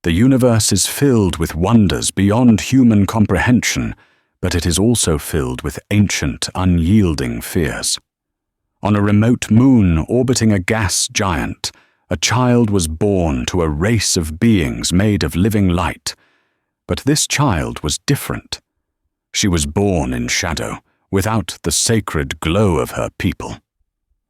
The universe is filled with wonders beyond human comprehension, but it is also filled with ancient, unyielding fears. On a remote moon orbiting a gas giant, a child was born to a race of beings made of living light. But this child was different. She was born in shadow, without the sacred glow of her people.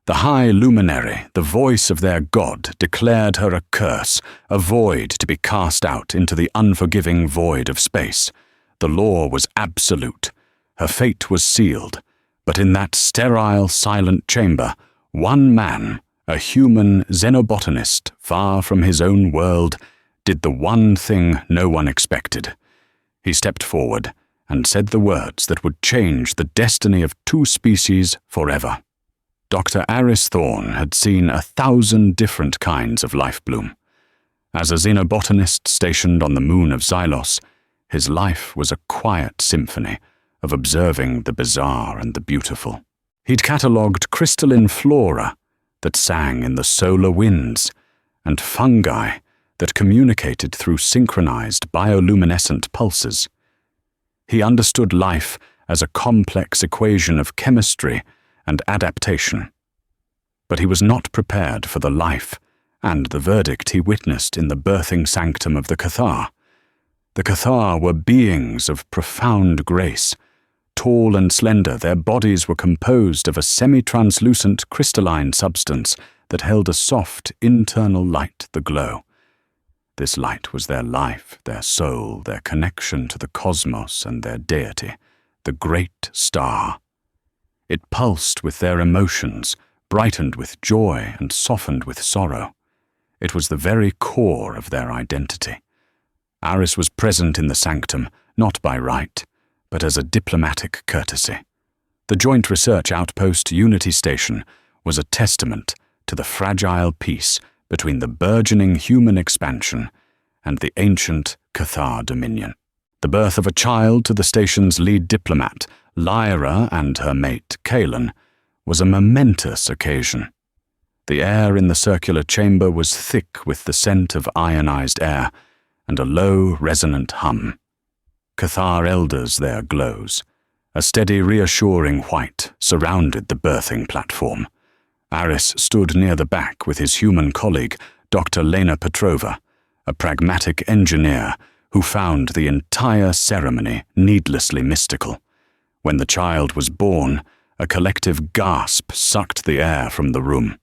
The high luminary, the voice of their god, declared her a curse, a void to be cast out into the unforgiving void of space. The law was absolute. Her fate was sealed. But in that sterile, silent chamber, one man, a human xenobotanist far from his own world, did the one thing no one expected. He stepped forward and said the words that would change the destiny of two species forever. Dr. Aris Thorne had seen 1,000 different kinds of life bloom. As a xenobotanist stationed on the moon of Xylos, his life was a quiet symphony of observing the bizarre and the beautiful. He'd catalogued crystalline flora that sang in the solar winds, and fungi that communicated through synchronized bioluminescent pulses. He understood life as a complex equation of chemistry and adaptation. But he was not prepared for the life and the verdict he witnessed in the birthing sanctum of the Cathar. The Cathar were beings of profound grace. Tall and slender, their bodies were composed of a semi-translucent crystalline substance that held a soft internal light, the glow. This light was their life, their soul, their connection to the cosmos and their deity, the great star. It pulsed with their emotions, brightened with joy and softened with sorrow. It was the very core of their identity. Aris was present in the sanctum, not by right, but as a diplomatic courtesy. The Joint Research Outpost Unity Station was a testament to the fragile peace between the burgeoning human expansion and the ancient Cathar dominion. The birth of a child to the station's lead diplomat, Lyra, and her mate, Kalen, was a momentous occasion. The air in the circular chamber was thick with the scent of ionized air and a low, resonant hum. Cathar elders there glows. A steady, reassuring white surrounded the birthing platform. Aris stood near the back with his human colleague, Dr. Lena Petrova, a pragmatic engineer who found the entire ceremony needlessly mystical. When the child was born, a collective gasp sucked the air from the room.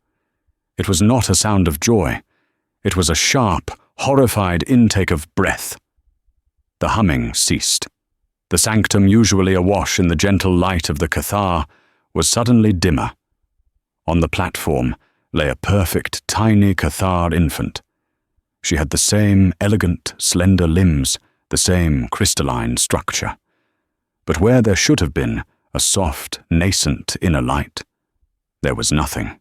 It was not a sound of joy. It was a sharp, horrified intake of breath. The humming ceased. The sanctum, usually awash in the gentle light of the Cathar, was suddenly dimmer. On the platform lay a perfect, tiny Cathar infant. She had the same elegant, slender limbs, the same crystalline structure. But where there should have been a soft, nascent inner light, there was nothing.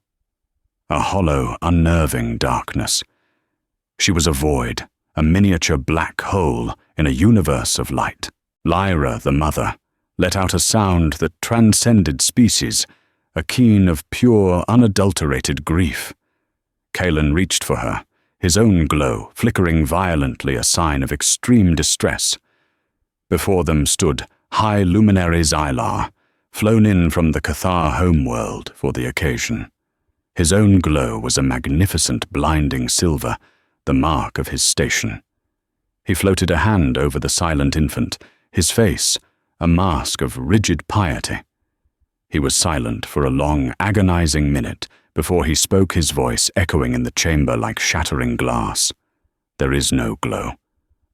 A hollow, unnerving darkness. She was a void, a miniature black hole in a universe of light. Lyra, the mother, let out a sound that transcended species, a keen of pure, unadulterated grief. Kalen reached for her, his own glow flickering violently, a sign of extreme distress. Before them stood High Luminary Xylar, flown in from the Cathar homeworld for the occasion. His own glow was a magnificent blinding silver, the mark of his station. He floated a hand over the silent infant, his face a mask of rigid piety. He was silent for a long, agonizing minute before he spoke, his voice echoing in the chamber like shattering glass. There is no glow.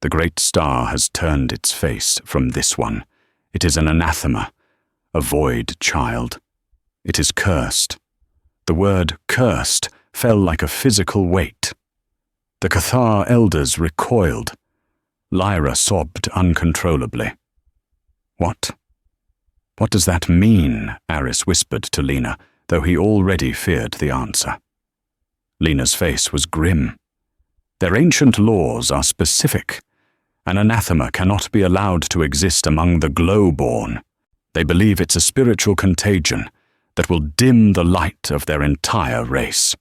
The great star has turned its face from this one. It is an anathema, a void child. It is cursed. The word cursed fell like a physical weight. The Cathar elders recoiled. Lyra sobbed uncontrollably. What? What does that mean? Aris whispered to Lena, though he already feared the answer. Lena's face was grim. Their ancient laws are specific. An anathema cannot be allowed to exist among the glow-born. They believe it's a spiritual contagion that will dim the light of their entire race.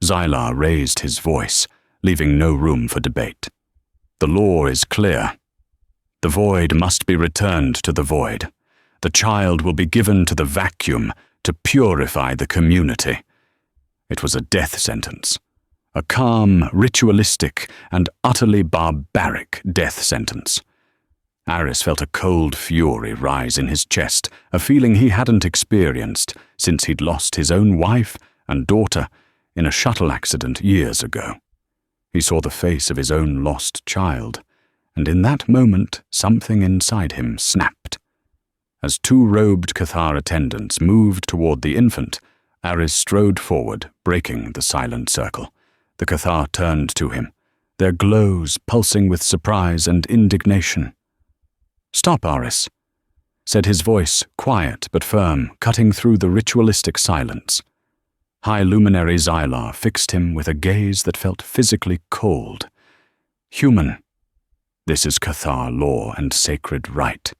Xylar raised his voice, leaving no room for debate. The law is clear. The void must be returned to the void. The child will be given to the vacuum to purify the community. It was a death sentence. A calm, ritualistic, and utterly barbaric death sentence. Aris felt a cold fury rise in his chest, a feeling he hadn't experienced since he'd lost his own wife and daughter in a shuttle accident years ago. He saw the face of his own lost child, and in that moment something inside him snapped. As two robed Cathar attendants moved toward the infant, Aris strode forward, breaking the silent circle. The Cathar turned to him, their glows pulsing with surprise and indignation. "Stop, Aris," said his voice, quiet but firm, cutting through the ritualistic silence. High Luminary Xylar fixed him with a gaze that felt physically cold. "Human, this is Cathar law and sacred right.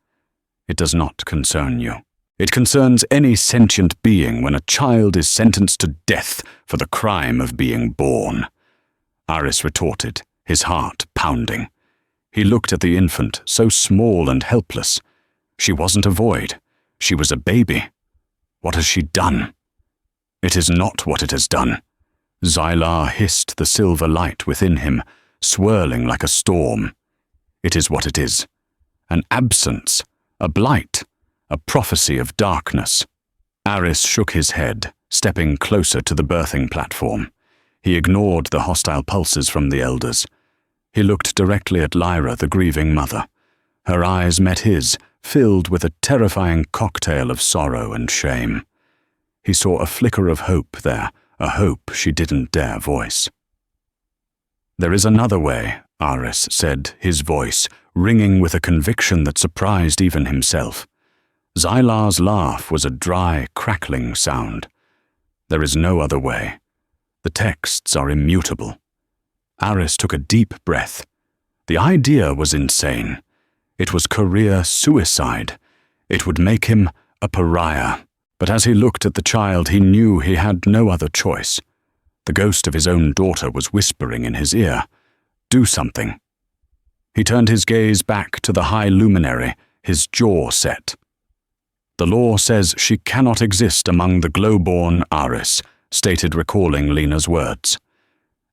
It does not concern you. It concerns any sentient being when a child is sentenced to death for the crime of being born." Aris retorted, his heart pounding. He looked at the infant, so small and helpless. She wasn't a void. She was a baby. What has she done? It is not what it has done. Xylar hissed the silver light within him, swirling like a storm. It is what it is. An absence, a blight, a prophecy of darkness. Aris shook his head, stepping closer to the birthing platform. He ignored the hostile pulses from the elders. He looked directly at Lyra, the grieving mother. Her eyes met his, filled with a terrifying cocktail of sorrow and shame. He saw a flicker of hope there, a hope she didn't dare voice. "There is another way," Aris said, his voice ringing with a conviction that surprised even himself. Xylar's laugh was a dry, crackling sound. "There is no other way. The texts are immutable." Aris took a deep breath. The idea was insane. It was career suicide. It would make him a pariah. But as he looked at the child, he knew he had no other choice. The ghost of his own daughter was whispering in his ear, "Do something." He turned his gaze back to the High Luminary, his jaw set. "The law says she cannot exist among the glow-born, Aris," stated, recalling Lena's words.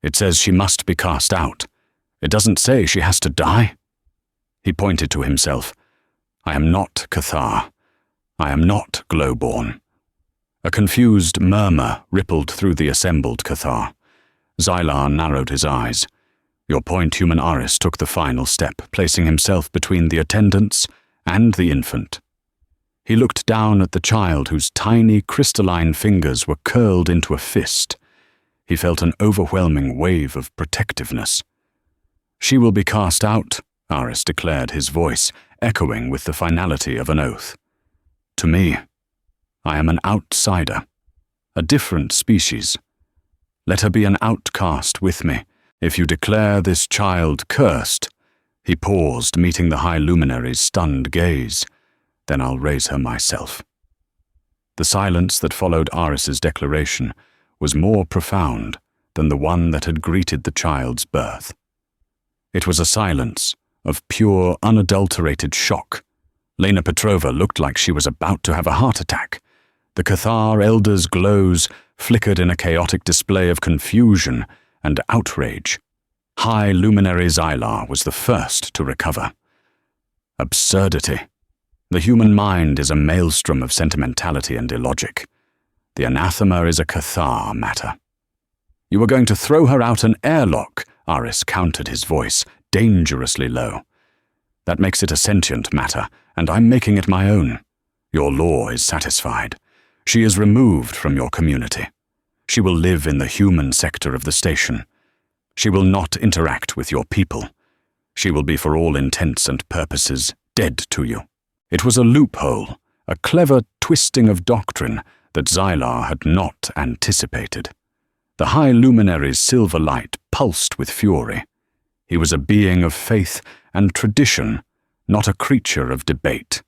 "It says she must be cast out. It doesn't say she has to die." He pointed to himself. "I am not Cathar. I am not glow-born." A confused murmur rippled through the assembled Cathar. Xylar narrowed his eyes. Your point, human Aris took the final step, placing himself between the attendants and the infant. He looked down at the child whose tiny crystalline fingers were curled into a fist. He felt an overwhelming wave of protectiveness. "She will be cast out," Aris declared, his voice echoing with the finality of an oath. "To me, I am an outsider, a different species. Let her be an outcast with me. If you declare this child cursed," he paused, meeting the High Luminary's stunned gaze, "then I'll raise her myself." The silence that followed Aris's declaration was more profound than the one that had greeted the child's birth. It was a silence of pure, unadulterated shock. Lena Petrova looked like she was about to have a heart attack. The Cathar elders' glows flickered in a chaotic display of confusion and outrage. High Luminary Xylar was the first to recover. Absurdity. The human mind is a maelstrom of sentimentality and illogic. The anathema is a Cathar matter. "You are going to throw her out an airlock," Aris countered, his voice dangerously low. "That makes it a sentient matter, and I'm making it my own. Your law is satisfied. She is removed from your community. She will live in the human sector of the station. She will not interact with your people. She will be, for all intents and purposes, dead to you." It was a loophole, a clever twisting of doctrine that Xylar had not anticipated. The High Luminary's silver light pulsed with fury. He was a being of faith and tradition, not a creature of debate.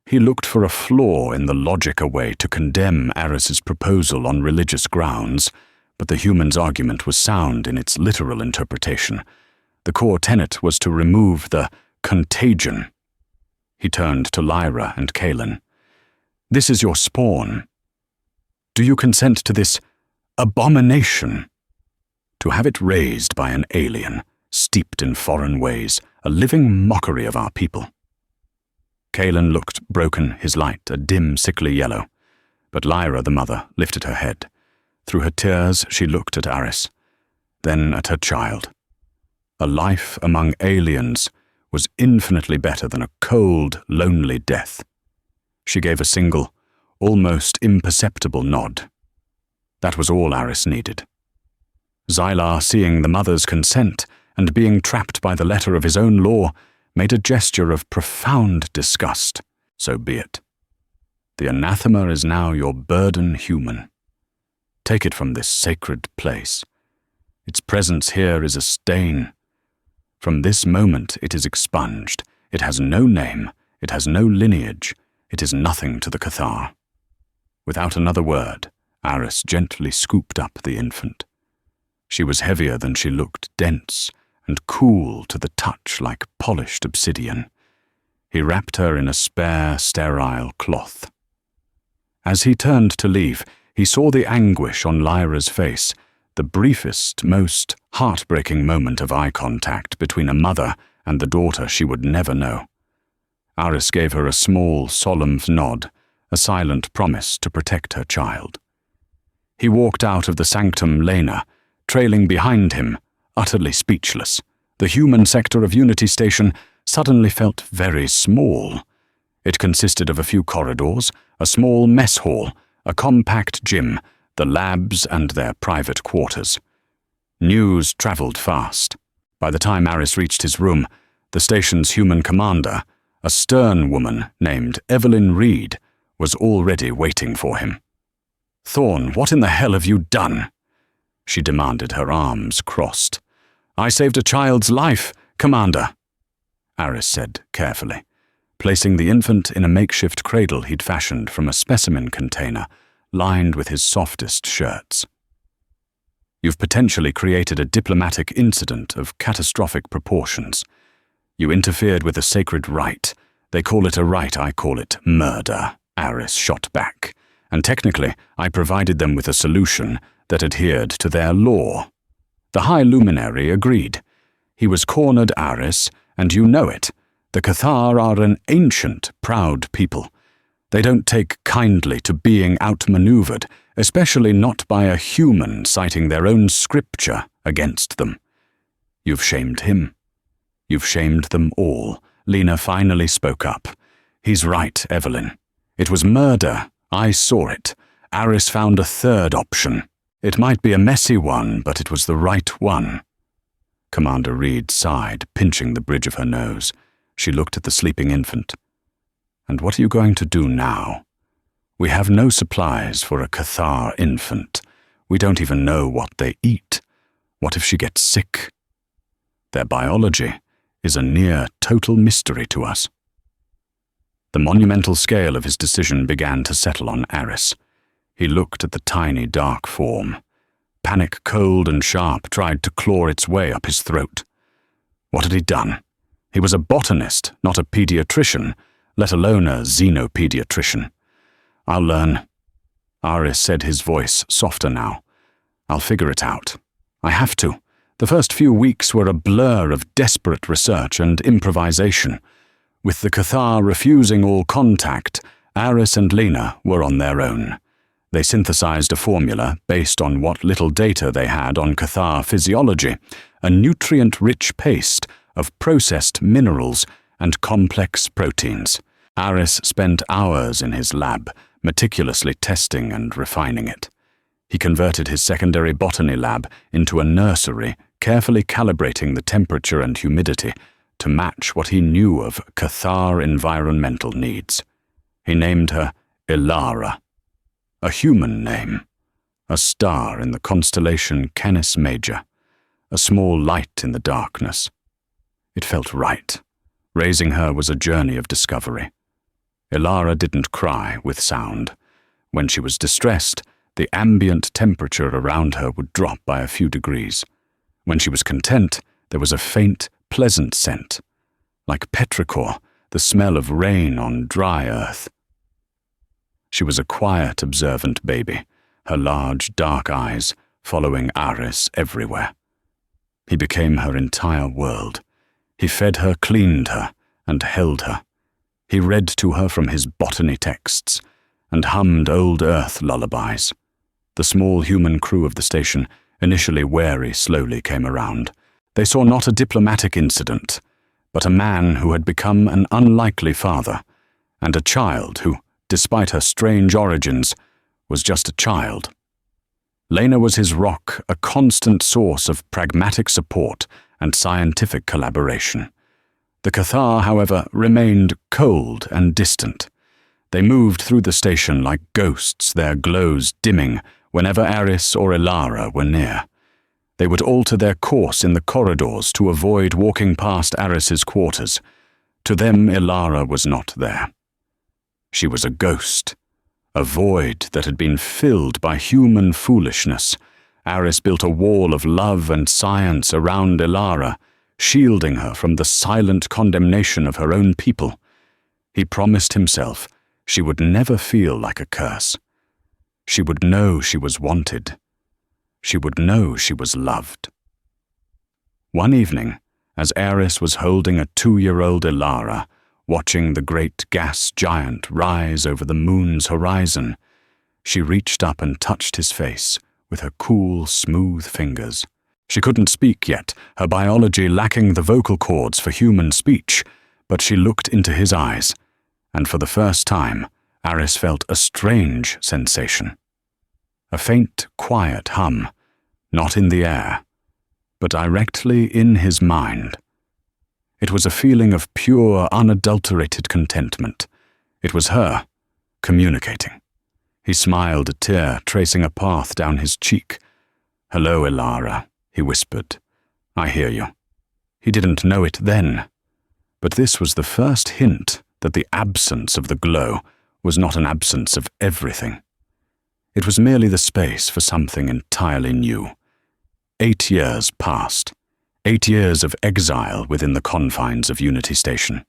He looked for a flaw in the logic, a way to condemn Aris's proposal on religious grounds, but the human's argument was sound in its literal interpretation. The core tenet was to remove the contagion. He turned to Lyra and Kaelin. This is your spawn. Do you consent to this abomination? To have it raised by an alien, steeped in foreign ways, a living mockery of our people. Kaelin looked broken, his light a dim, sickly yellow. But Lyra, the mother, lifted her head. Through her tears, she looked at Aris, then at her child. A life among aliens was infinitely better than a cold, lonely death. She gave a single, almost imperceptible nod. That was all Aris needed. Xylar, seeing the mother's consent and being trapped by the letter of his own law, made a gesture of profound disgust. So be it. The anathema is now your burden human. Take it from this sacred place. Its presence here is a stain. From this moment it is expunged. It has no name. It has no lineage. It is nothing to the Cathar. Without another word, Aris gently scooped up the infant. She was heavier than she looked, dense and cool to the touch like polished obsidian. He wrapped her in a spare, sterile cloth. As he turned to leave, he saw the anguish on Lyra's face, the briefest, most heartbreaking moment of eye contact between a mother and the daughter she would never know. Aris gave her a small, solemn nod, a silent promise to protect her child. He walked out of the sanctum Lena, trailing behind him, utterly speechless. The human sector of Unity Station suddenly felt very small. It consisted of a few corridors, a small mess hall, a compact gym, the labs and their private quarters. News travelled fast. By the time Aris reached his room, the station's human commander, a stern woman named Evelyn Reed, was already waiting for him. "Thorn, what in the hell have you done?" she demanded, her arms crossed. "I saved a child's life, Commander," Aris said carefully, placing the infant in a makeshift cradle he'd fashioned from a specimen container lined with his softest shirts. "You've potentially created a diplomatic incident of catastrophic proportions. You interfered with a sacred rite. They call it a rite, I call it murder," Aris shot back. "And technically, I provided them with a solution that adhered to their law." The High Luminary agreed. He was cornered, Aris, and you know it. The Cathar are an ancient, proud people. They don't take kindly to being outmaneuvered, especially not by a human citing their own scripture against them. You've shamed him. You've shamed them all. Lena finally spoke up. "He's right, Evelyn. It was murder. I saw it. Aris found a third option. It might be a messy one, but it was the right one." Commander Reed sighed, pinching the bridge of her nose. She looked at the sleeping infant. "And what are you going to do now? We have no supplies for a Cathar infant. We don't even know what they eat. What if she gets sick? Their biology is a near total mystery to us." The monumental scale of his decision began to settle on Aris. He looked at the tiny, dark form. Panic, cold and sharp, tried to claw its way up his throat. What had he done? He was a botanist, not a pediatrician, let alone a xenopediatrician. "I'll learn," Aris said, his voice softer now. "I'll figure it out. I have to. The first few weeks were a blur of desperate research and improvisation. With the Cathar refusing all contact, Aris and Lena were on their own. They synthesized a formula based on what little data they had on Cathar physiology, a nutrient-rich paste of processed minerals and complex proteins. Aris spent hours in his lab, meticulously testing and refining it. He converted his secondary botany lab into a nursery, carefully calibrating the temperature and humidity to match what he knew of Cathar environmental needs. He named her Ilara, a human name, a star in the constellation Canis Major, a small light in the darkness. It felt right. Raising her was a journey of discovery. Ilara didn't cry with sound. When she was distressed, the ambient temperature around her would drop by a few degrees. When she was content, there was a faint, pleasant scent, like petrichor, the smell of rain on dry earth. She was a quiet, observant baby, her large, dark eyes following Aris everywhere. He became her entire world. He fed her, cleaned her, and held her. He read to her from his botany texts and hummed old earth lullabies. The small human crew of the station, initially wary, slowly came around. They saw not a diplomatic incident, but a man who had become an unlikely father, and a child who, despite her strange origins, was just a child. Lena was his rock, a constant source of pragmatic support and scientific collaboration. The Cathar, however, remained cold and distant. They moved through the station like ghosts, their glows dimming whenever Aris or Ilara were near. They would alter their course in the corridors to avoid walking past Aris's quarters. To them, Ilara was not there. She was a ghost, a void that had been filled by human foolishness. Aris built a wall of love and science around Ilara, shielding her from the silent condemnation of her own people. He promised himself she would never feel like a curse. She would know she was wanted. She would know she was loved. One evening, as Aris was holding a 2-year-old Ilara, watching the great gas giant rise over the moon's horizon, she reached up and touched his face with her cool, smooth fingers. She couldn't speak yet, her biology lacking the vocal cords for human speech, but she looked into his eyes, and for the first time, Aris felt a strange sensation. A faint, quiet hum, not in the air, but directly in his mind. It was a feeling of pure, unadulterated contentment. It was her, communicating. He smiled, a tear tracing a path down his cheek. "Hello, Ilara," he whispered. "I hear you." He didn't know it then, but this was the first hint that the absence of the glow was not an absence of everything. It was merely the space for something entirely new. 8 years passed. 8 years of exile within the confines of Unity Station.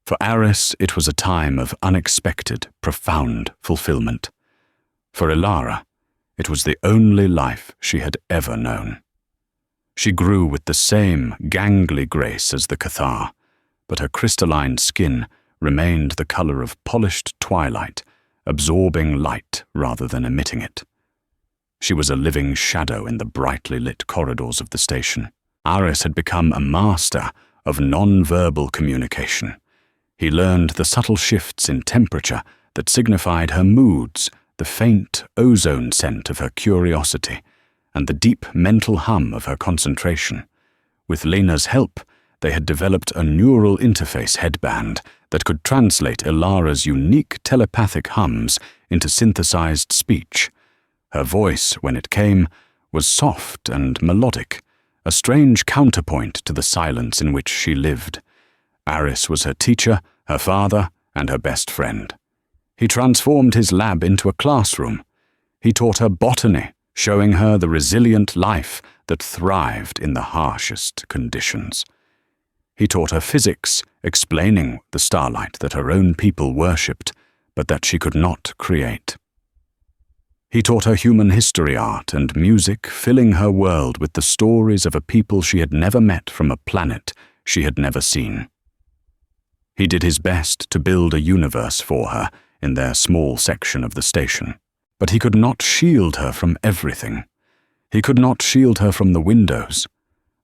For Aris, it was a time of unexpected, profound fulfillment. For Ilara, it was the only life she had ever known. She grew with the same gangly grace as the Cathar, but her crystalline skin remained the color of polished twilight, absorbing light rather than emitting it. She was a living shadow in the brightly lit corridors of the station. Aris had become a master of non-verbal communication. He learned the subtle shifts in temperature that signified her moods, the faint ozone scent of her curiosity, and the deep mental hum of her concentration. With Lena's help, they had developed a neural interface headband that could translate Ilara's unique telepathic hums into synthesized speech. Her voice, when it came, was soft and melodic, a strange counterpoint to the silence in which she lived. Aris was her teacher, her father, and her best friend. He transformed his lab into a classroom. He taught her botany, showing her the resilient life that thrived in the harshest conditions. He taught her physics, explaining the starlight that her own people worshipped, but that she could not create. He taught her human history, art, and music, filling her world with the stories of a people she had never met from a planet she had never seen. He did his best to build a universe for her in their small section of the station, but he could not shield her from everything. He could not shield her from the windows.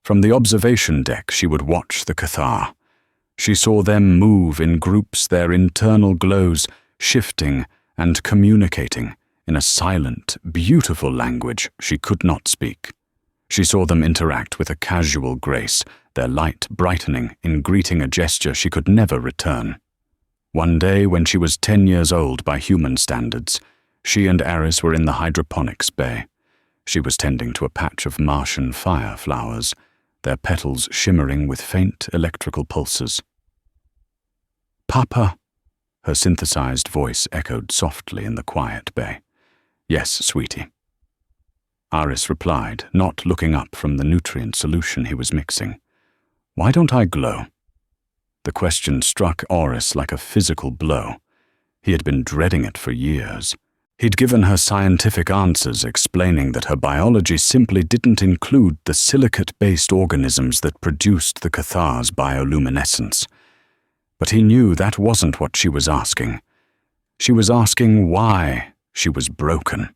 From the observation deck she would watch the Cathar. She saw them move in groups, their internal glows shifting and communicating in a silent, beautiful language she could not speak. She saw them interact with a casual grace, their light brightening in greeting a gesture she could never return. One day, when she was 10 years old by human standards, she and Aris were in the hydroponics bay. She was tending to a patch of Martian fire flowers, their petals shimmering with faint electrical pulses. "Papa," her synthesized voice echoed softly in the quiet bay. "Yes, sweetie." Aris replied, not looking up from the nutrient solution he was mixing. Why don't I glow? The question struck Aris like a physical blow. He had been dreading it for years. He'd given her scientific answers explaining that her biology simply didn't include the silicate-based organisms that produced the Cathar's bioluminescence. But he knew that wasn't what she was asking. She was asking why she was broken.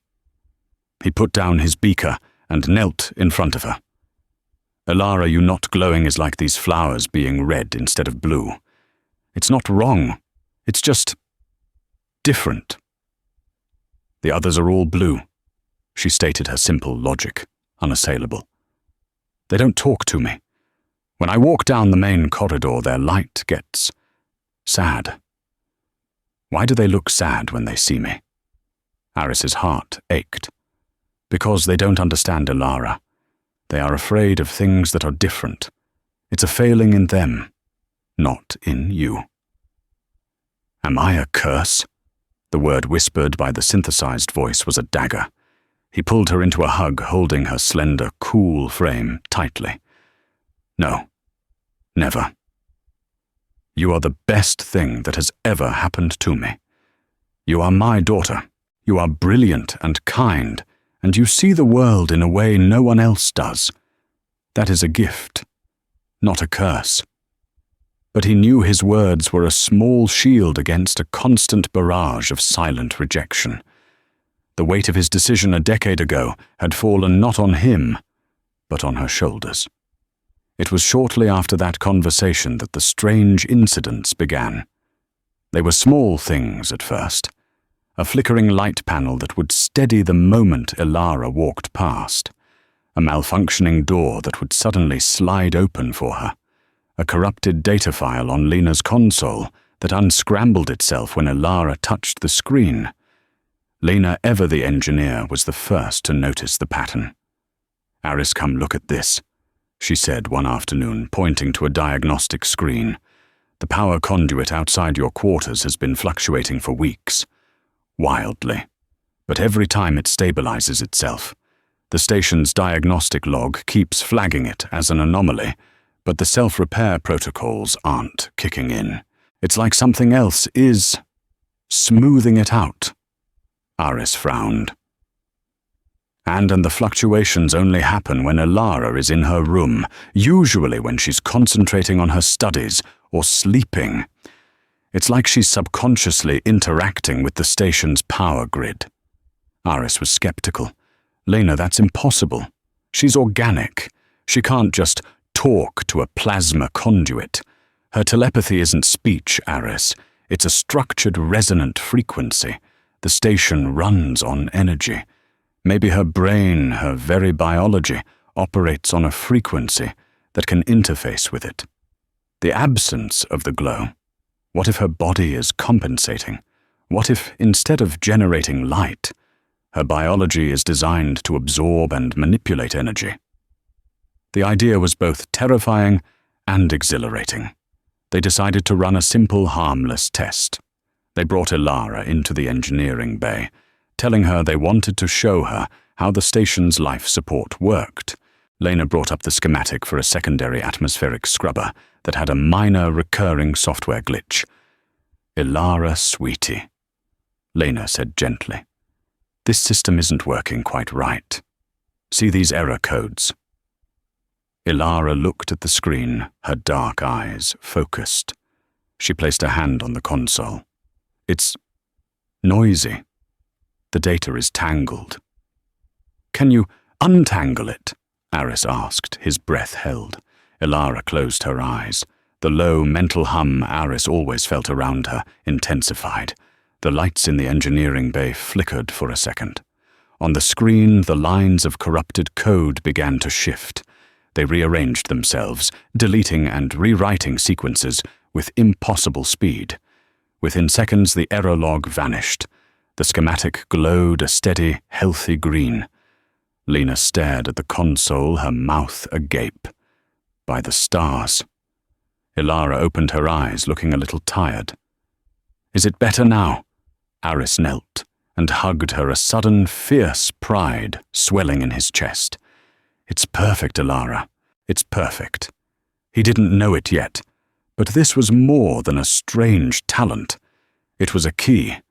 He put down his beaker and knelt in front of her. Elara, you not glowing is like these flowers being red instead of blue. It's not wrong. It's just different. The others are all blue, she stated her simple logic, unassailable. They don't talk to me. When I walk down the main corridor, their light gets sad. Why do they look sad when they see me? Aris's heart ached. Because they don't understand Elara. They are afraid of things that are different. It's a failing in them, not in you. Am I a curse? The word whispered by the synthesized voice was a dagger. He pulled her into a hug, holding her slender, cool frame tightly. No, never. You are the best thing that has ever happened to me. You are my daughter. You are brilliant and kind, and you see the world in a way no one else does. That is a gift, not a curse. But he knew his words were a small shield against a constant barrage of silent rejection. The weight of his decision a decade ago had fallen not on him, but on her shoulders. It was shortly after that conversation that the strange incidents began. They were small things at first. A flickering light panel that would steady the moment Elara walked past. A malfunctioning door that would suddenly slide open for her. A corrupted data file on Lena's console that unscrambled itself when Elara touched the screen. Lena, ever the engineer, was the first to notice the pattern. Aris, come look at this, she said one afternoon, pointing to a diagnostic screen. The power conduit outside your quarters has been fluctuating for weeks. Wildly. But every time it stabilizes itself. The station's diagnostic log keeps flagging it as an anomaly, but the self-repair protocols aren't kicking in. It's like something else is smoothing it out. Aris frowned. And the fluctuations only happen when Elara is in her room, usually when she's concentrating on her studies or sleeping. It's like she's subconsciously interacting with the station's power grid. Aris was skeptical. Lena, that's impossible. She's organic. She can't just talk to a plasma conduit. Her telepathy isn't speech, Aris. It's a structured resonant frequency. The station runs on energy. Maybe her brain, her very biology, operates on a frequency that can interface with it. The absence of the glow. What if her body is compensating? What if, instead of generating light, her biology is designed to absorb and manipulate energy? The idea was both terrifying and exhilarating. They decided to run a simple, harmless test. They brought Elara into the engineering bay, telling her they wanted to show her how the station's life support worked. Lena brought up the schematic for a secondary atmospheric scrubber that had a minor recurring software glitch. Elara, sweetie, Lena said gently. This system isn't working quite right. See these error codes? Elara looked at the screen, her dark eyes focused. She placed a hand on the console. It's noisy. The data is tangled. Can you untangle it? Aris asked, his breath held. Elara closed her eyes. The low mental hum Aris always felt around her intensified. The lights in the engineering bay flickered for a second. On the screen, the lines of corrupted code began to shift. They rearranged themselves, deleting and rewriting sequences with impossible speed. Within seconds, the error log vanished. The schematic glowed a steady, healthy green. Lena stared at the console, her mouth agape. By the stars. Elara opened her eyes, looking a little tired. Is it better now? Aris knelt, and hugged her, a sudden fierce pride swelling in his chest. "It's perfect, Alara. It's perfect." He didn't know it yet, but this was more than a strange talent. It was a key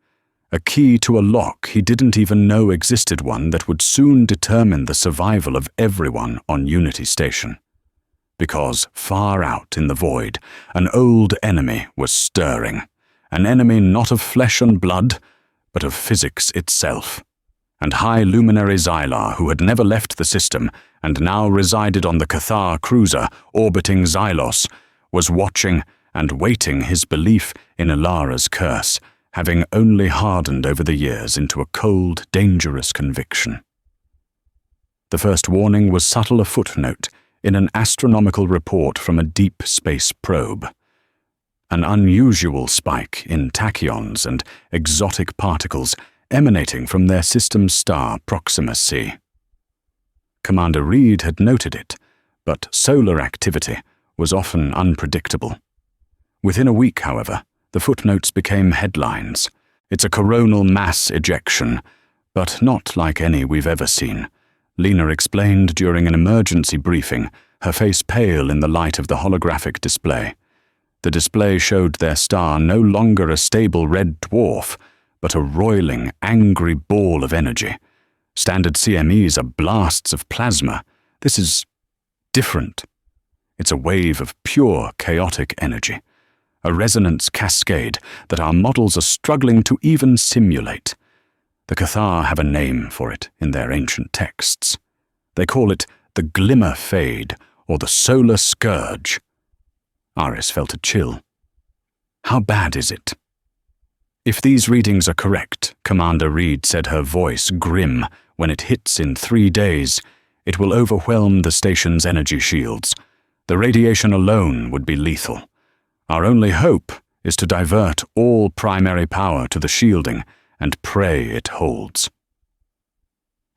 to a lock he didn't even know existed, one that would soon determine the survival of everyone on Unity Station. Because far out in the void, an old enemy was stirring, an enemy not of flesh and blood, but of physics itself. And High Luminary Xylar, who had never left the system and now resided on the Cathar cruiser orbiting Xylos, was watching and waiting his belief in Alara's curse, having only hardened over the years into a cold, dangerous conviction. The first warning was subtle, a footnote in an astronomical report from a deep space probe. An unusual spike in tachyons and exotic particles emanating from their system's star Proxima C. Commander Reed had noted it, but solar activity was often unpredictable. Within a week, however, the footnotes became headlines. "It's a coronal mass ejection, but not like any we've ever seen," Lena explained during an emergency briefing, her face pale in the light of the holographic display. The display showed their star no longer a stable red dwarf, but a roiling, angry ball of energy. Standard CMEs are blasts of plasma. This is different. It's a wave of pure, chaotic energy, a resonance cascade that our models are struggling to even simulate. The Cathar have a name for it in their ancient texts. They call it the Glimmer Fade, or the Solar Scourge. Aris felt a chill. How bad is it? "If these readings are correct," Commander Reed said, her voice grim, "when it hits in 3 days, it will overwhelm the station's energy shields. The radiation alone would be lethal. Our only hope is to divert all primary power to the shielding and pray it holds."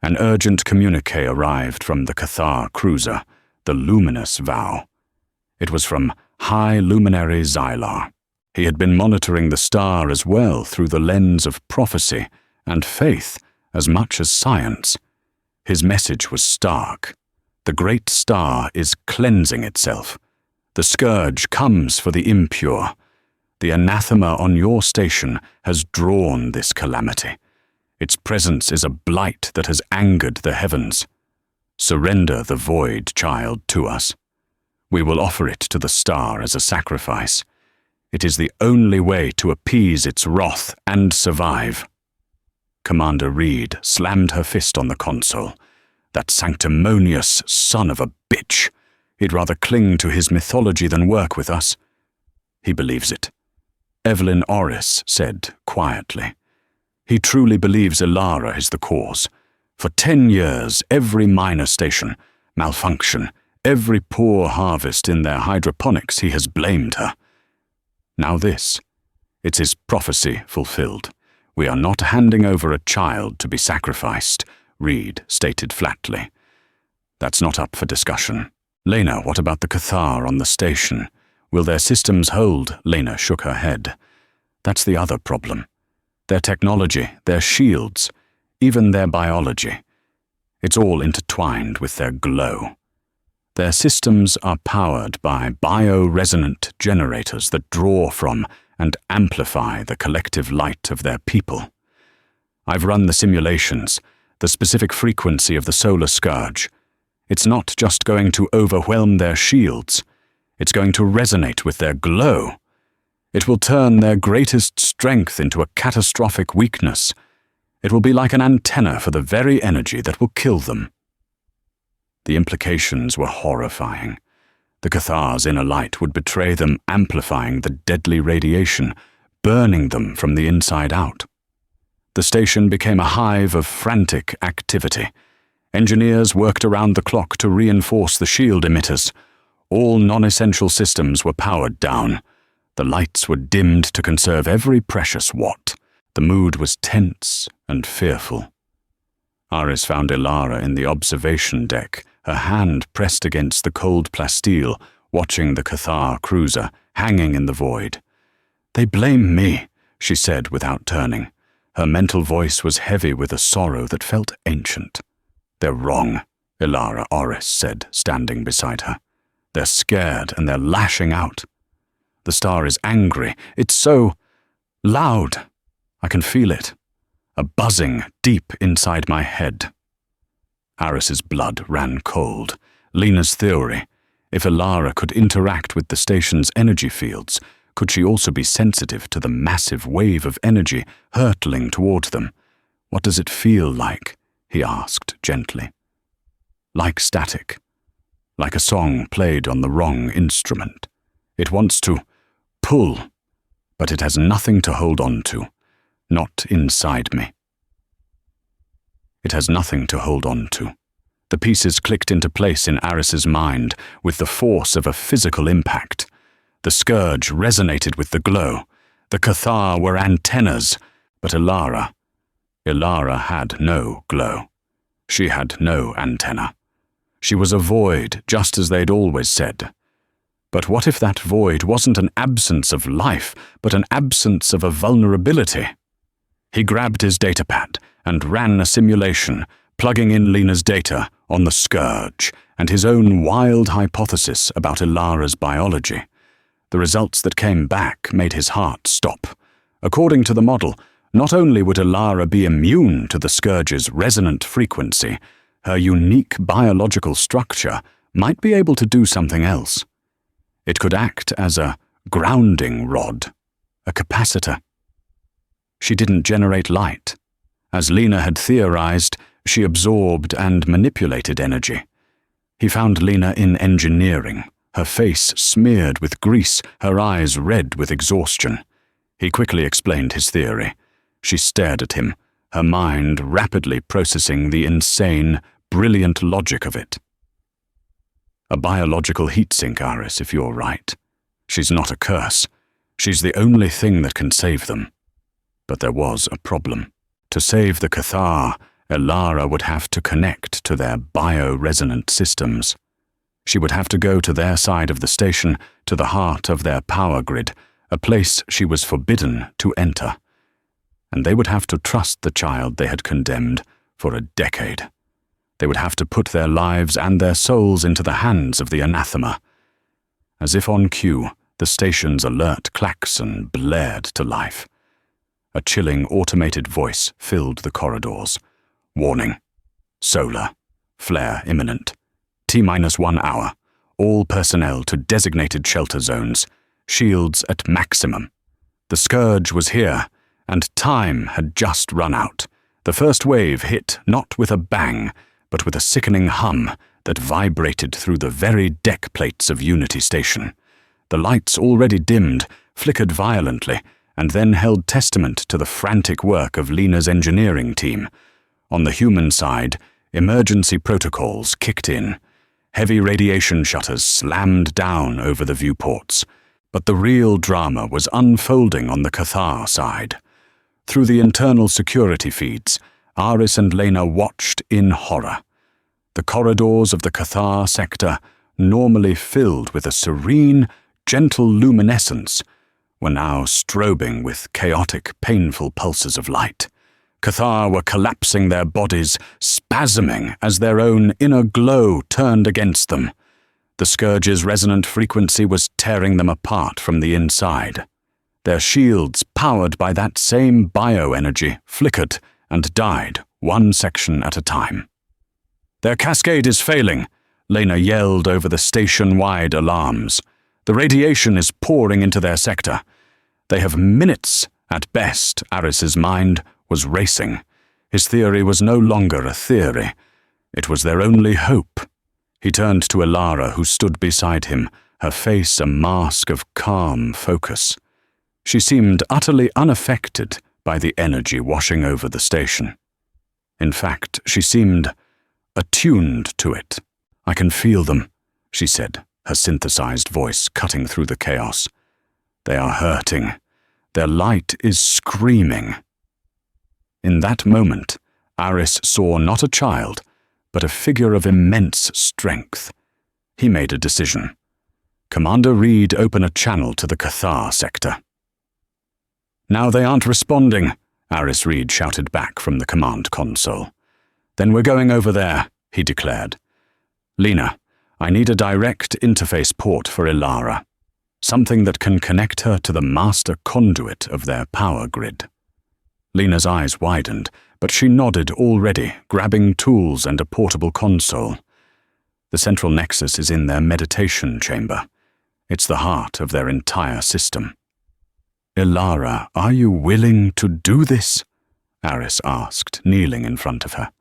An urgent communique arrived from the Cathar cruiser, the Luminous Vow. It was from High Luminary Xylar. He had been monitoring the star as well through the lens of prophecy and faith as much as science. His message was stark. The great star is cleansing itself. The scourge comes for the impure. The anathema on your station has drawn this calamity. Its presence is a blight that has angered the heavens. Surrender the void, child, to us. We will offer it to the star as a sacrifice. It is the only way to appease its wrath and survive. Commander Reed slammed her fist on the console. That sanctimonious son of a bitch. He'd rather cling to his mythology than work with us. He believes it. Evelyn Orris said quietly. He truly believes Alara is the cause. For 10 years, every minor station, malfunction, every poor harvest in their hydroponics, he has blamed her. Now this. It's his prophecy fulfilled. We are not handing over a child to be sacrificed, Reed stated flatly. That's not up for discussion. Lena, what about the Cathar on the station? Will their systems hold? Lena shook her head. That's the other problem. Their technology, their shields, even their biology. It's all intertwined with their glow. Their systems are powered by bioresonant generators that draw from and amplify the collective light of their people. I've run the simulations, the specific frequency of the solar scourge. It's not just going to overwhelm their shields. It's going to resonate with their glow. It will turn their greatest strength into a catastrophic weakness. It will be like an antenna for the very energy that will kill them. The implications were horrifying. The Cathar's inner light would betray them, amplifying the deadly radiation, burning them from the inside out. The station became a hive of frantic activity. Engineers worked around the clock to reinforce the shield emitters. All non-essential systems were powered down. The lights were dimmed to conserve every precious watt. The mood was tense and fearful. Aris found Alara in the observation deck, her hand pressed against the cold plasteel, watching the Cathar cruiser hanging in the void. They blame me, she said without turning. Her mental voice was heavy with a sorrow that felt ancient. "They're wrong," Ilara Oris said, standing beside her. "They're scared and they're lashing out. The star is angry. It's so loud. I can feel it. A buzzing deep inside my head." Aris's blood ran cold. Lena's theory: if Ilara could interact with the station's energy fields, could she also be sensitive to the massive wave of energy hurtling toward them? "What does it feel like?" he asked gently. "Like static. Like a song played on the wrong instrument. It wants to pull, but it has nothing to hold on to. Not inside me." It has nothing to hold on to. The pieces clicked into place in Aris's mind with the force of a physical impact. The scourge resonated with the glow. The Cathar were antennas, but Ilara had no glow. She had no antenna. She was a void, just as they'd always said. But what if that void wasn't an absence of life, but an absence of a vulnerability? He grabbed his datapad and ran a simulation, plugging in Lena's data on the scourge and his own wild hypothesis about Ilara's biology. The results that came back made his heart stop. According to the model, not only would Ilara be immune to the scourge's resonant frequency, her unique biological structure might be able to do something else. It could act as a grounding rod, a capacitor. She didn't generate light. As Lena had theorized, she absorbed and manipulated energy. He found Lena in engineering, her face smeared with grease, her eyes red with exhaustion. He quickly explained his theory. She stared at him, her mind rapidly processing the insane, brilliant logic of it. "A biological heatsink, Aris, if you're right. She's not a curse. She's the only thing that can save them." But there was a problem. To save the Cathar, Ilara would have to connect to their bio-resonant systems. She would have to go to their side of the station, to the heart of their power grid, a place she was forbidden to enter. And they would have to trust the child they had condemned for a decade. They would have to put their lives and their souls into the hands of the anathema. As if on cue, the station's alert klaxon blared to life. A chilling automated voice filled the corridors. "Warning. Solar. Flare imminent. T-1 hour. All personnel to designated shelter zones. Shields at maximum." The scourge was here, and time had just run out. The first wave hit not with a bang, but with a sickening hum that vibrated through the very deck plates of Unity Station. The lights, already dimmed, flickered violently, and then held testament to the frantic work of Lena's engineering team. On the human side, emergency protocols kicked in. Heavy radiation shutters slammed down over the viewports. But the real drama was unfolding on the Cathar side. Through the internal security feeds, Aris and Lena watched in horror. The corridors of the Cathar sector, normally filled with a serene, gentle luminescence, were now strobing with chaotic, painful pulses of light. Cathar were collapsing their bodies, spasming as their own inner glow turned against them. The scourge's resonant frequency was tearing them apart from the inside. Their shields, powered by that same bioenergy, flickered and died, one section at a time. "Their cascade is failing," Lena yelled over the station-wide alarms. "The radiation is pouring into their sector. They have minutes at best." Aris's mind was racing. His theory was no longer a theory. It was their only hope. He turned to Ilara, who stood beside him, her face a mask of calm focus. She seemed utterly unaffected by the energy washing over the station. In fact, she seemed attuned to it. "I can feel them," she said, her synthesized voice cutting through the chaos. "They are hurting. Their light is screaming." In that moment, Aris saw not a child, but a figure of immense strength. He made a decision. "Commander Reed, open a channel to the Cathar sector." "Now they aren't responding," Aris Reed shouted back from the command console. "Then we're going over there," he declared. "Lena, I need a direct interface port for Ilara. Something that can connect her to the master conduit of their power grid." Lena's eyes widened, but she nodded already, grabbing tools and a portable console. The central nexus is in their meditation chamber. It's the heart of their entire system. "Ilara, are you willing to do this?" Aris asked, kneeling in front of her.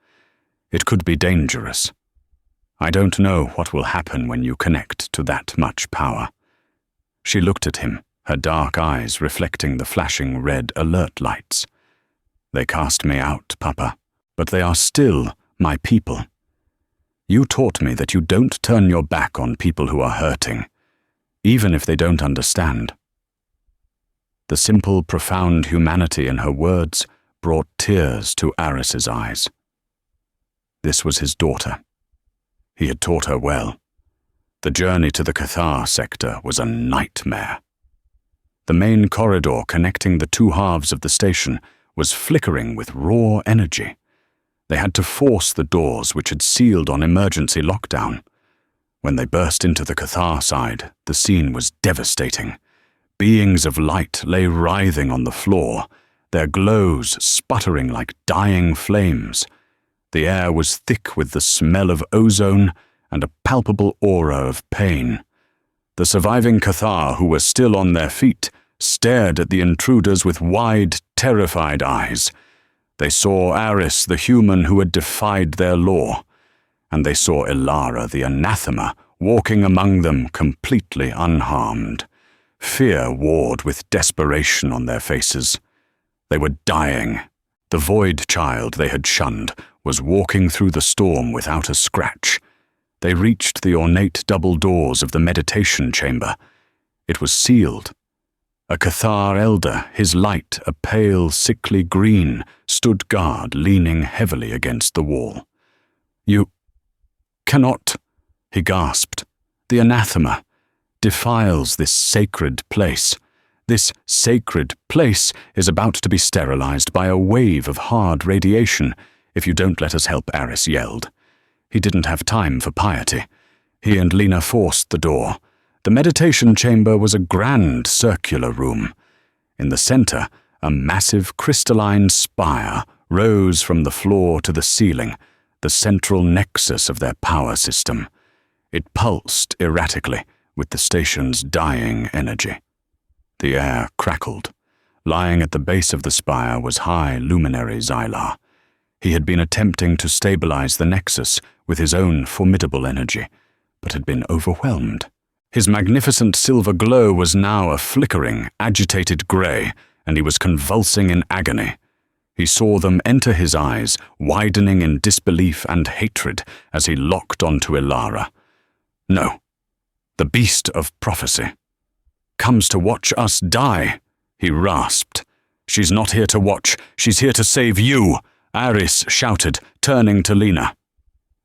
"It could be dangerous. I don't know what will happen when you connect to that much power." She looked at him, her dark eyes reflecting the flashing red alert lights. "They cast me out, Papa, but they are still my people. You taught me that you don't turn your back on people who are hurting, even if they don't understand." The simple, profound humanity in her words brought tears to Aris's eyes. This was his daughter. He had taught her well. The journey to the Cathar sector was a nightmare. The main corridor connecting the two halves of the station was flickering with raw energy. They had to force the doors which had sealed on emergency lockdown. When they burst into the Cathar side, the scene was devastating. Beings of light lay writhing on the floor, their glows sputtering like dying flames. The air was thick with the smell of ozone and a palpable aura of pain. The surviving Cathar, who were still on their feet, stared at the intruders with wide, terrified eyes. They saw Aris, the human who had defied their law, and they saw Ilara, the anathema, walking among them completely unharmed. Fear warred with desperation on their faces. They were dying. The void child they had shunned was walking through the storm without a scratch. They reached the ornate double doors of the meditation chamber. It was sealed. A Cathar elder, his light a pale, sickly green, stood guard, leaning heavily against the wall. "You cannot," he gasped. "The anathema defiles this sacred place. This sacred place is about to be sterilized by a wave of hard radiation if you don't let us help," Aris yelled. He didn't have time for piety. He and Lena forced the door. The meditation chamber was a grand circular room. In the center, a massive crystalline spire rose from the floor to the ceiling, the central nexus of their power system. It pulsed erratically with the station's dying energy. The air crackled. Lying at the base of the spire was High Luminary Xylar. He had been attempting to stabilize the nexus with his own formidable energy, but had been overwhelmed. His magnificent silver glow was now a flickering, agitated grey, and he was convulsing in agony. He saw them enter his eyes, widening in disbelief and hatred as he locked onto Ilara. "No. The beast of prophecy comes to watch us die," he rasped. "She's not here to watch. She's here to save you," Aris shouted, turning to Lena.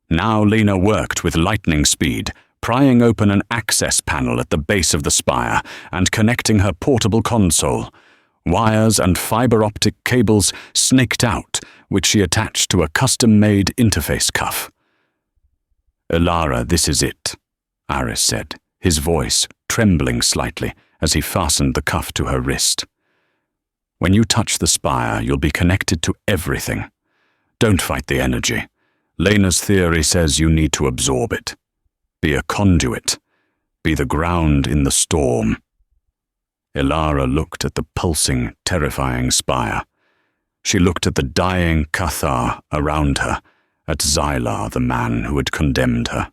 Now Lena worked with lightning speed, prying open an access panel at the base of the spire and connecting her portable console. Wires and fiber-optic cables snaked out, which she attached to a custom-made interface cuff. "Ilara, this is it," Aris said, his voice trembling slightly as he fastened the cuff to her wrist. "When you touch the spire, you'll be connected to everything. Don't fight the energy. Lena's theory says you need to absorb it. Be a conduit. Be the ground in the storm." Ilara looked at the pulsing, terrifying spire. She looked at the dying Cathar around her, at Xylar, the man who had condemned her.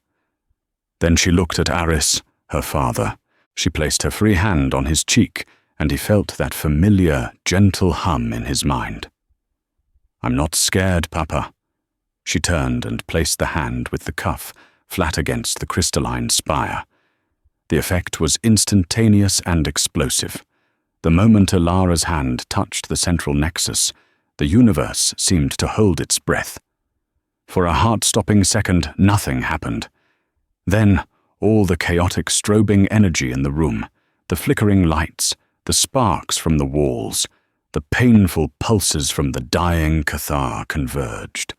Then she looked at Aris, her father. She placed her free hand on his cheek, and he felt that familiar, gentle hum in his mind. "I'm not scared, Papa." She turned and placed the hand with the cuff flat against the crystalline spire. The effect was instantaneous and explosive. The moment Ilara's hand touched the central nexus, the universe seemed to hold its breath. For a heart-stopping second, nothing happened. Then, all the chaotic strobing energy in the room, the flickering lights, the sparks from the walls, The painful pulses from the dying Cathar converged.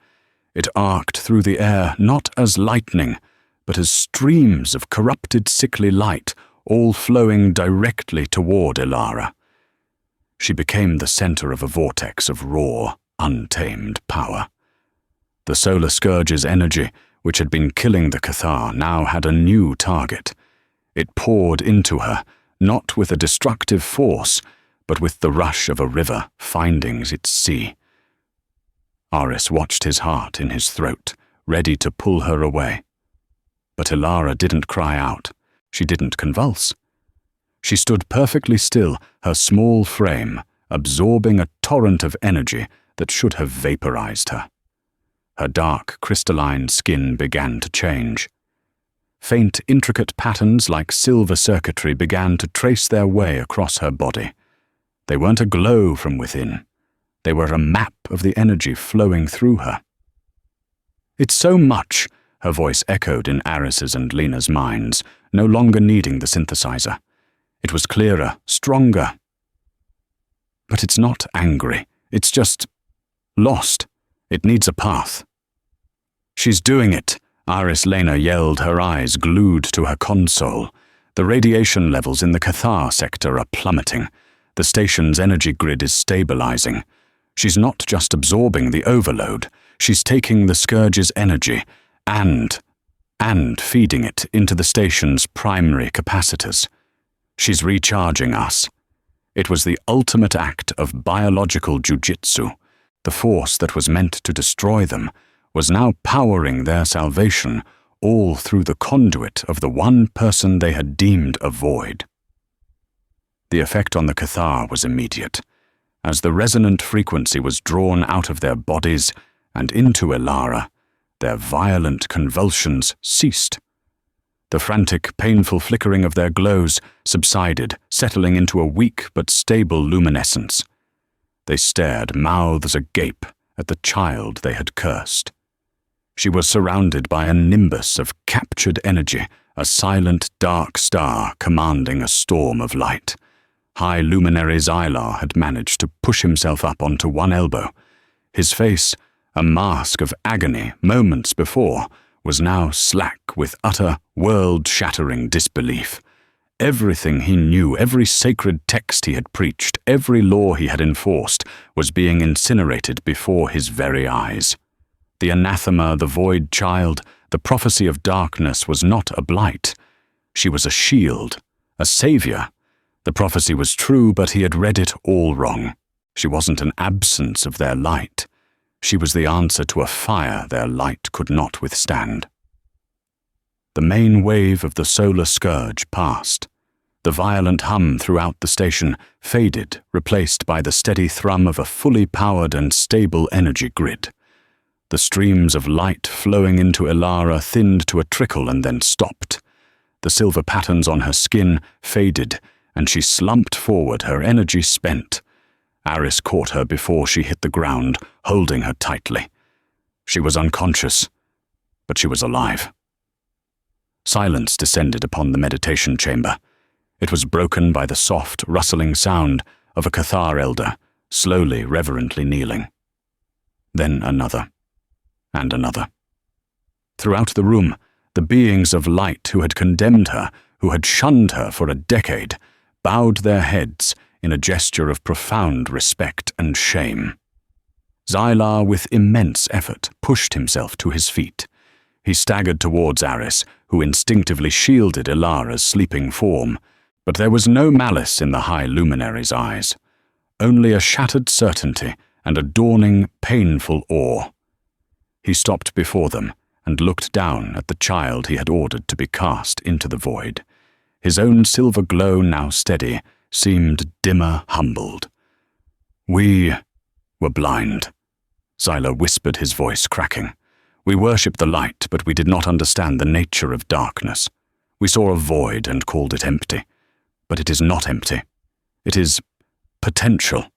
It arced through the air not as lightning, but as streams of corrupted sickly light, all flowing directly toward Ilara. She became the center of a vortex of raw, untamed power. The solar scourge's energy, which had been killing the Cathar, now had a new target. It poured into her, not with a destructive force, but with the rush of a river finding its sea. Aris watched his heart in his throat, ready to pull her away. But Ilara didn't cry out. She didn't convulse. She stood perfectly still, her small frame absorbing a torrent of energy that should have vaporized her. Her dark, crystalline skin began to change. Faint, intricate patterns like silver circuitry began to trace their way across her body. They weren't a glow from within. They were a map of the energy flowing through her. "It's so much," her voice echoed in Aris's and Lena's minds, no longer needing the synthesizer. It was clearer, stronger. But it's not angry. It's just lost. It needs a path. "She's doing it," Aris Lena yelled, her eyes glued to her console. The radiation levels in the Cathar sector are plummeting. The station's energy grid is stabilizing. She's not just absorbing the overload. She's taking the scourge's energy and feeding it into the station's primary capacitors. She's recharging us. It was the ultimate act of biological jujitsu. The force that was meant to destroy them was now powering their salvation, all through the conduit of the one person they had deemed a void. The effect on the Cathar was immediate. As the resonant frequency was drawn out of their bodies and into Ilara, their violent convulsions ceased. The frantic, painful flickering of their glows subsided, settling into a weak but stable luminescence. They stared, mouths agape, at the child they had cursed. She was surrounded by a nimbus of captured energy, a silent, dark star commanding a storm of light. High Luminary Xylar had managed to push himself up onto one elbow. His face, a mask of agony moments before, was now slack with utter, world-shattering disbelief. Everything he knew, every sacred text he had preached, every law he had enforced, was being incinerated before his very eyes. The anathema, the void child, the prophecy of darkness was not a blight. She was a shield, a savior. The prophecy was true, but he had read it all wrong. She wasn't an absence of their light. She was the answer to a fire their light could not withstand. The main wave of the solar scourge passed. The violent hum throughout the station faded, replaced by the steady thrum of a fully powered and stable energy grid. The streams of light flowing into Ilara thinned to a trickle and then stopped. The silver patterns on her skin faded, and she slumped forward, her energy spent. Aris caught her before she hit the ground, holding her tightly. She was unconscious, but she was alive. Silence descended upon the meditation chamber. It was broken by the soft, rustling sound of a Cathar elder, slowly, reverently kneeling. Then another, and another. Throughout the room, the beings of light who had condemned her, who had shunned her for a decade, bowed their heads in a gesture of profound respect and shame. Xylar, with immense effort, pushed himself to his feet. He staggered towards Aris, who instinctively shielded Ilara's sleeping form, but there was no malice in the High Luminary's eyes, only a shattered certainty and a dawning, painful awe. He stopped before them and looked down at the child he had ordered to be cast into the void. His own silver glow, now steady, seemed dimmer, humbled. "We were blind," Xylar whispered, his voice cracking. "We worshipped the light, but we did not understand the nature of darkness. We saw a void and called it empty. But it is not empty. It is potential.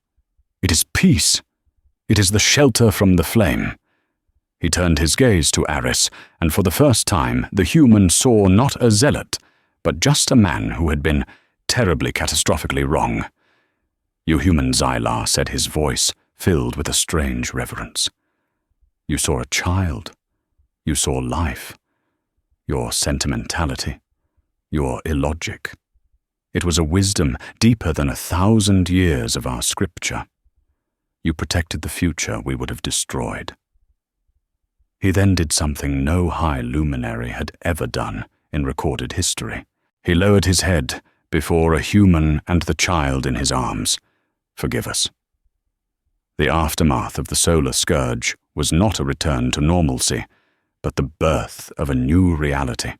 It is peace. It is the shelter from the flame." He turned his gaze to Aris, and for the first time the human saw not a zealot, but just a man who had been terribly, catastrophically wrong. "You human Xylar," said his voice, filled with a strange reverence. "You saw a child. You saw life. Your sentimentality. Your illogic. It was a wisdom deeper than 1,000 years of our scripture. You protected the future we would have destroyed." He then did something no high luminary had ever done in recorded history. He lowered his head before a human and the child in his arms. "Forgive us." The aftermath of the solar scourge was not a return to normalcy, but the birth of a new reality.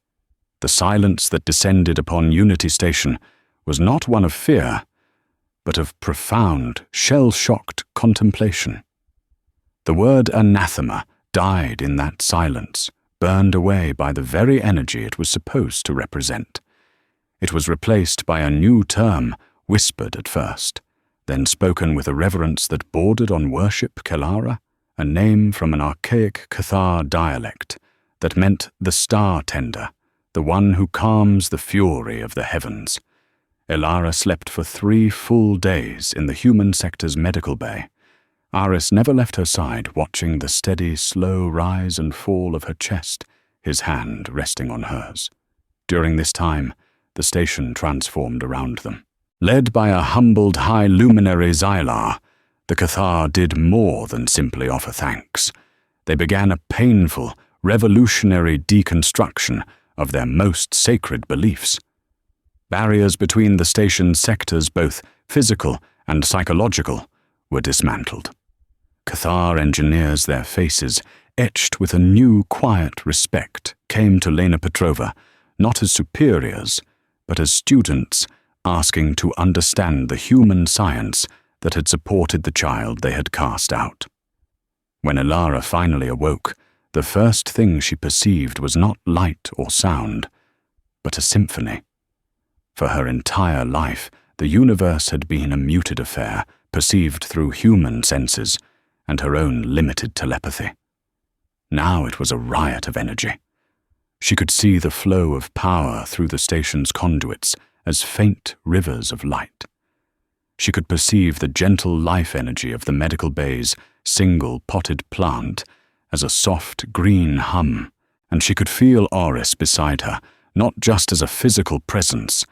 The silence that descended upon Unity Station was not one of fear, but of profound, shell-shocked contemplation. The word anathema died in that silence, burned away by the very energy it was supposed to represent. It was replaced by a new term, whispered at first, then spoken with a reverence that bordered on worship, Kelara, a name from an archaic Cathar dialect that meant the star tender, the one who calms the fury of the heavens. Elara slept for 3 full days in the human sector's medical bay. Aris never left her side, watching the steady, slow rise and fall of her chest, his hand resting on hers. During this time, the station transformed around them. Led by a humbled high luminary Xylar, the Cathar did more than simply offer thanks. They began a painful, revolutionary deconstruction of their most sacred beliefs. Barriers between the station's sectors, both physical and psychological, were dismantled. Cathar engineers, their faces etched with a new quiet respect, came to Lena Petrova, not as superiors, but as students asking to understand the human science that had supported the child they had cast out. When Elara finally awoke, the first thing she perceived was not light or sound, but a symphony. For her entire life, the universe had been a muted affair, perceived through human senses and her own limited telepathy. Now it was a riot of energy. She could see the flow of power through the station's conduits as faint rivers of light. She could perceive the gentle life energy of the medical bay's single potted plant as a soft green hum, and she could feel Oris beside her, not just as a physical presence,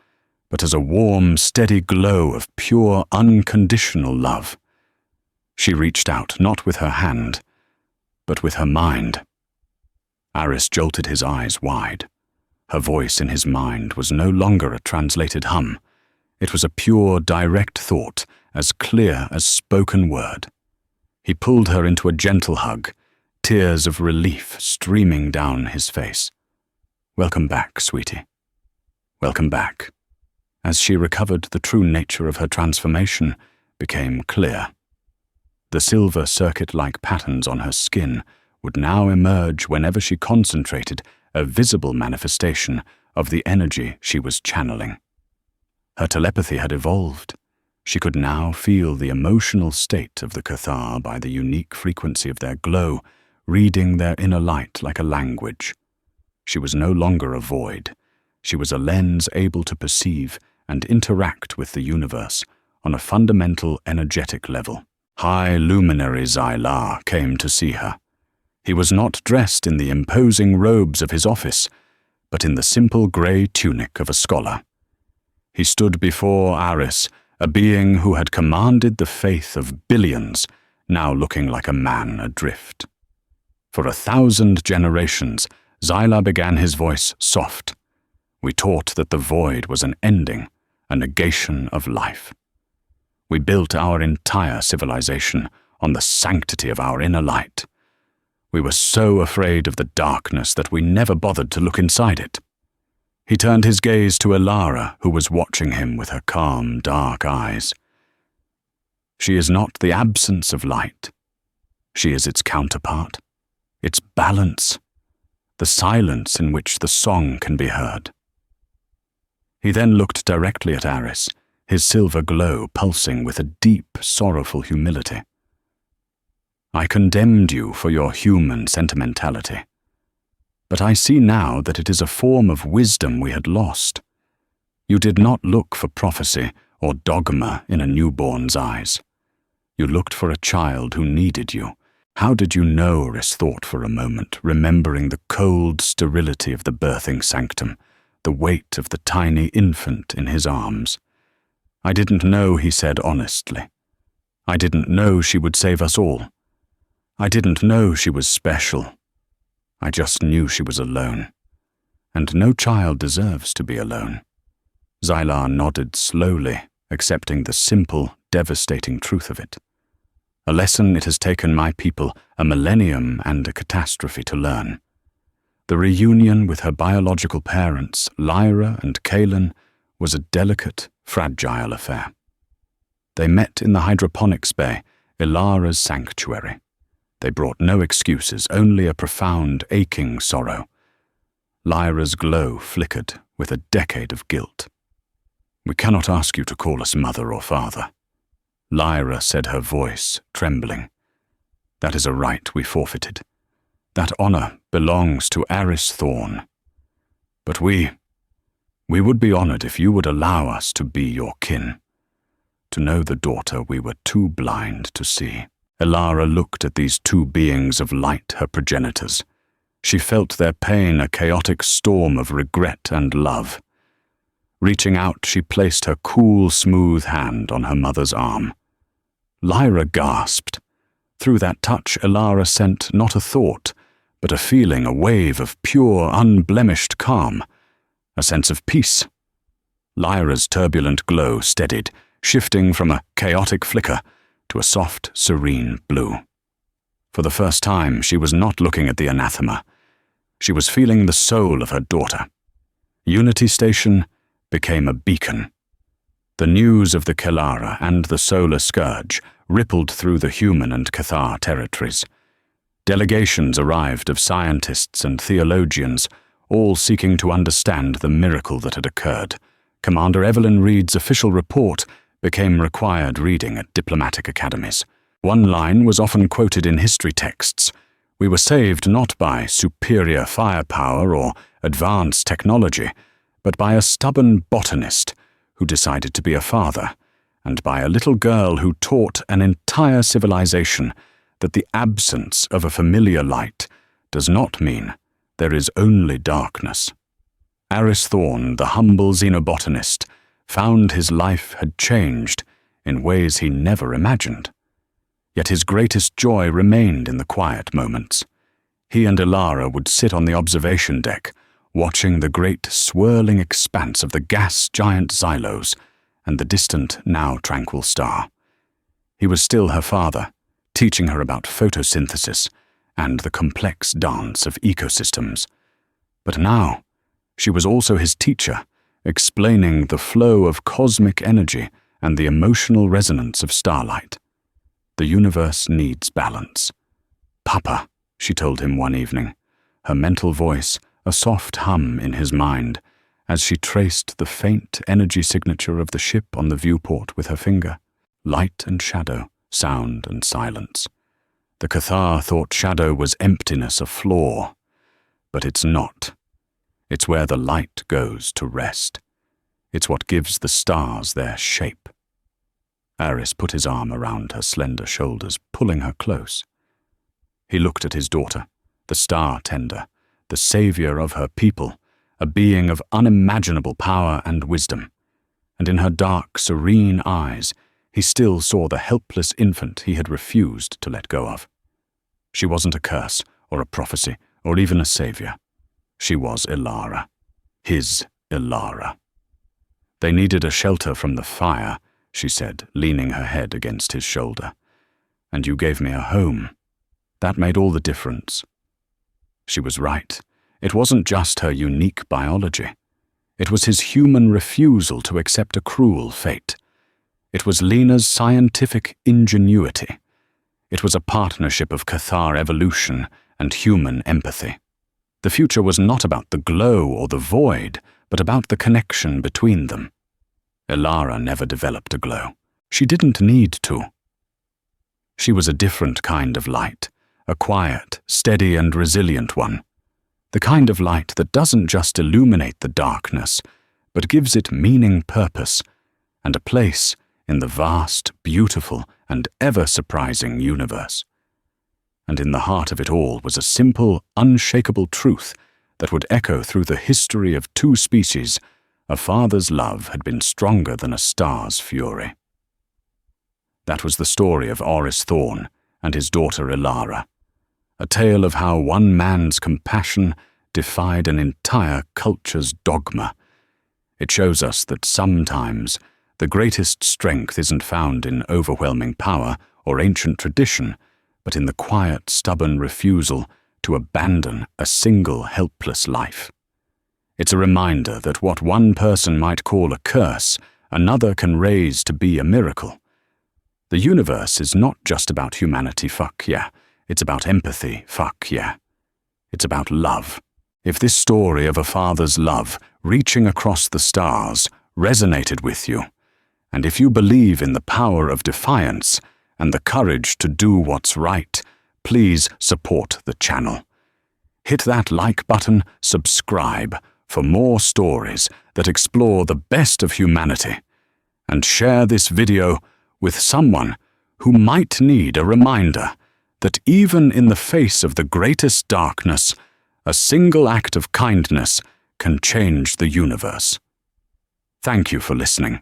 but as a warm, steady glow of pure, unconditional love. She reached out, not with her hand, but with her mind. Aris jolted his eyes wide. Her voice in his mind was no longer a translated hum. It was a pure, direct thought, as clear as spoken word. He pulled her into a gentle hug, tears of relief streaming down his face. "Welcome back, sweetie. Welcome back." As she recovered, the true nature of her transformation became clear. The silver circuit-like patterns on her skin would now emerge whenever she concentrated, a visible manifestation of the energy she was channeling. Her telepathy had evolved. She could now feel the emotional state of the Cathar by the unique frequency of their glow, reading their inner light like a language. She was no longer a void. She was a lens able to perceive and interact with the universe on a fundamental energetic level. High luminary Xylar came to see her. He was not dressed in the imposing robes of his office, but in the simple grey tunic of a scholar. He stood before Aris, a being who had commanded the faith of billions, now looking like a man adrift. For 1,000 generations, Xylar began his voice soft. We taught that the void was an ending, a negation of life. We built our entire civilization on the sanctity of our inner light. We were so afraid of the darkness that we never bothered to look inside it. He turned his gaze to Elara, who was watching him with her calm, dark eyes. She is not the absence of light. She is its counterpart, its balance, the silence in which the song can be heard. He then looked directly at Aris, his silver glow pulsing with a deep, sorrowful humility. "I condemned you for your human sentimentality, but I see now that it is a form of wisdom we had lost. You did not look for prophecy or dogma in a newborn's eyes. You looked for a child who needed you. How did you know, Eris thought for a moment, remembering the cold sterility of the birthing sanctum, the weight of the tiny infant in his arms. I didn't know, he said honestly. I didn't know she would save us all. I didn't know she was special. I just knew she was alone. And no child deserves to be alone. Xylar nodded slowly, accepting the simple, devastating truth of it. A lesson it has taken my people a millennium and a catastrophe to learn. The reunion with her biological parents, Lyra and Kaelin, was a delicate, fragile affair. They met in the hydroponics bay, Ilara's sanctuary. They brought no excuses, only a profound, aching sorrow. Lyra's glow flickered with a decade of guilt. We cannot ask you to call us mother or father. Lyra said, her voice trembling. That is a right we forfeited. That honor belongs to Eris Thorn. But we would be honored if you would allow us to be your kin, to know the daughter we were too blind to see. Ilara looked at these two beings of light, her progenitors. She felt their pain, a chaotic storm of regret and love. Reaching out, she placed her cool, smooth hand on her mother's arm. Lyra gasped. Through that touch, Ilara sent not a thought, but a feeling, a wave of pure, unblemished calm, a sense of peace. Lyra's turbulent glow steadied, shifting from a chaotic flicker to a soft, serene blue. For the first time, she was not looking at the anathema. She was feeling the soul of her daughter. Unity Station became a beacon. The news of the Kelara and the solar scourge rippled through the human and Cathar territories. Delegations arrived of scientists and theologians, all seeking to understand the miracle that had occurred. Commander Evelyn Reed's official report became required reading at diplomatic academies. One line was often quoted in history texts. We were saved not by superior firepower or advanced technology, but by a stubborn botanist who decided to be a father, and by a little girl who taught an entire civilization that the absence of a familiar light does not mean there is only darkness. Eris Thorn, the humble xenobotanist, found his life had changed in ways he never imagined. Yet his greatest joy remained in the quiet moments. He and Ilara would sit on the observation deck, watching the great swirling expanse of the gas giant Xylos and the distant, now tranquil star. He was still her father, teaching her about photosynthesis and the complex dance of ecosystems. But now, she was also his teacher, explaining the flow of cosmic energy and the emotional resonance of starlight. The universe needs balance. Papa, she told him one evening, her mental voice a soft hum in his mind, as she traced the faint energy signature of the ship on the viewport with her finger. Light and shadow, sound and silence. The Cathar thought shadow was emptiness, a flaw. But it's not. It's where the light goes to rest. It's what gives the stars their shape. Eris put his arm around her slender shoulders, pulling her close. He looked at his daughter, the star tender, the savior of her people, a being of unimaginable power and wisdom. And in her dark, serene eyes, he still saw the helpless infant he had refused to let go of. She wasn't a curse, or a prophecy, or even a savior. She was Ilara. His Ilara. They needed a shelter from the fire, she said, leaning her head against his shoulder. And you gave me a home. That made all the difference. She was right. It wasn't just her unique biology. It was his human refusal to accept a cruel fate. It was Lena's scientific ingenuity. It was a partnership of Cathar evolution and human empathy. The future was not about the glow or the void, but about the connection between them. Ilara never developed a glow. She didn't need to. She was a different kind of light, a quiet, steady and resilient one. The kind of light that doesn't just illuminate the darkness, but gives it meaning, purpose, and a place in the vast, beautiful, and ever-surprising universe. And in the heart of it all was a simple, unshakable truth that would echo through the history of two species. A father's love had been stronger than a star's fury. That was the story of Oris Thorn and his daughter Ilara, a tale of how one man's compassion defied an entire culture's dogma. It shows us that sometimes the greatest strength isn't found in overwhelming power or ancient tradition, but in the quiet, stubborn refusal to abandon a single helpless life. It's a reminder that what one person might call a curse, another can raise to be a miracle. The universe is not just about humanity, fuck yeah. It's about empathy, fuck yeah. It's about love. If this story of a father's love reaching across the stars resonated with you, and if you believe in the power of defiance and the courage to do what's right, please support the channel. Hit that like button, subscribe for more stories that explore the best of humanity, and share this video with someone who might need a reminder that even in the face of the greatest darkness, a single act of kindness can change the universe. Thank you for listening.